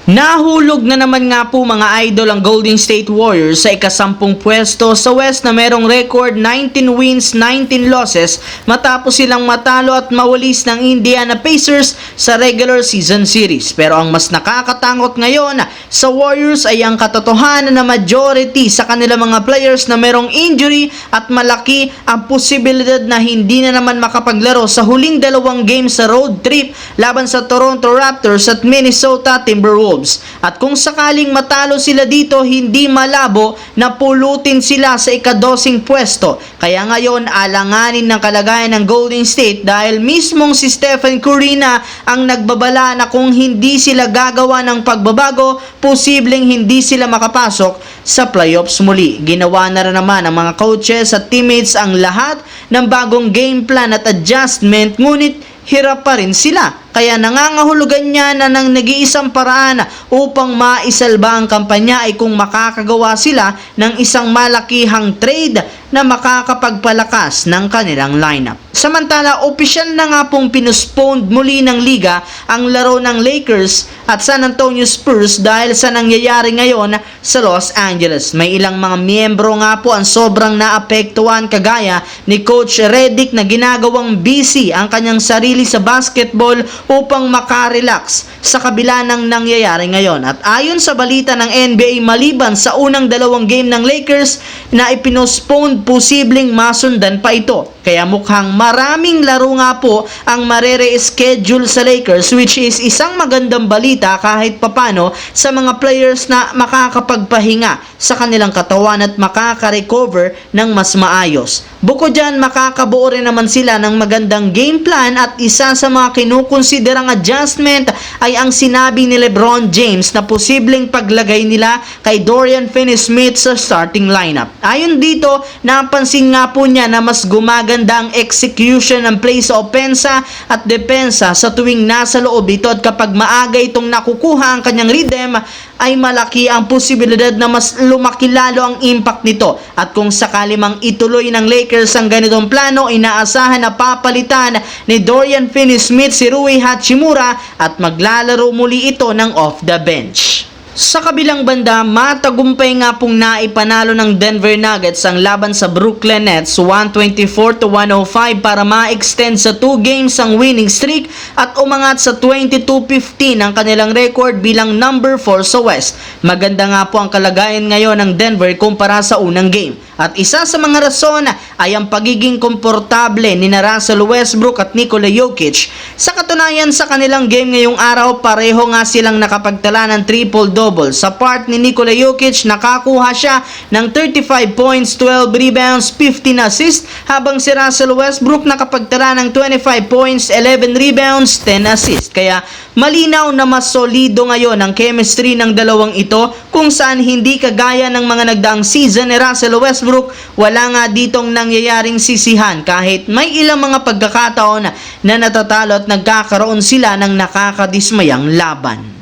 Nahulog na naman nga po mga idol ang Golden State Warriors sa ika-10 pwesto sa West na merong record 19 wins, 19 losses matapos silang matalo at mawalis ng Indiana Pacers sa regular season series. Pero ang mas nakakatakot ngayon sa Warriors ay ang katotohanan na majority sa kanilang mga players na merong injury at malaki ang posibilidad na hindi na naman makapaglaro sa huling dalawang games sa road trip laban sa Toronto Raptors at Minnesota Timberwolves. At kung sakaling matalo sila dito, hindi malabo na pulutin sila sa ika-12 pwesto. Kaya ngayon, alanganin ng kalagayan ng Golden State dahil mismong si Stephen Curry na ang nagbabala na kung hindi sila gagawa ng pagbabago, posibleng hindi sila makapasok sa playoffs muli. Ginawa na rin naman ng mga coaches at teammates ang lahat ng bagong game plan at adjustment, ngunit hirap pa rin sila. Kaya nangangahulugan niya na ng nag-iisang paraan upang maisalba ang kampanya ay kung makakagawa sila ng isang malakihang trade na makakapagpalakas ng kanilang lineup. Samantala, opisyal na nga pong pinuspond muli ng liga ang laro ng Lakers at San Antonio Spurs dahil sa nangyayari ngayon sa Los Angeles. May ilang mga miyembro nga po ang sobrang naapektuhan kagaya ni Coach Redick na ginagawang busy ang kanyang sarili sa basketball upang makarelax sa kabila ng nangyayari ngayon. At ayon sa balita ng NBA, maliban sa unang dalawang game ng Lakers na ipinospond, posibleng masundan pa ito. Kaya mukhang maraming laro nga po ang marere-schedule sa Lakers, which is isang magandang balita kahit papano sa mga players na makakapagpahinga sa kanilang katawan at makaka-recover ng mas maayos. Bukod dyan, makakabuo rin naman sila ng magandang game plan at isa sa mga kinukonsiderang adjustment ay ang sinabi ni LeBron James na posibleng paglagay nila kay Dorian Finney-Smith sa starting lineup. Ayon dito, napansin nga po niya na mas gumaganda ang execution ng play sa opensa at depensa sa tuwing nasa loob ito at kapag maaga itong nakukuha ang kanyang rhythm ay malaki ang posibilidad na mas lumaki lalo ang impact nito. At kung sakali mang ituloy ng Lakers ang ganitong plano, inaasahan na papalitan ni Dorian Finney-Smith si Rui Hachimura at maglalaro muli ito ng off the bench. Sa kabilang banda, matagumpay nga pong naipanalo ng Denver Nuggets ang laban sa Brooklyn Nets 124-105 para ma-extend sa 2 games ang winning streak at umangat sa 22-15 ang kanilang record bilang number 4 sa West. Maganda nga po ang kalagayan ngayon ng Denver kumpara sa unang game. At isa sa mga rason ay ang pagiging komportable ni Russell Westbrook at Nikola Jokic. Sa katunayan, sa kanilang game ngayong araw, pareho nga silang nakapagtala ng triple-double. Sa part ni Nikola Jokic, nakakuha siya ng 35 points, 12 rebounds, 15 assists, habang si Russell Westbrook nakapagtala ng 25 points, 11 rebounds, 10 assists. Kaya malinaw na mas solido ngayon ang chemistry ng dalawang ito, kung saan hindi kagaya ng mga nagdaang season ni Russell Westbrook, wala nga ditong nangyayaring sisihan kahit may ilang mga pagkakataon na natatalo at nagkakaroon sila ng nakakadismayang laban.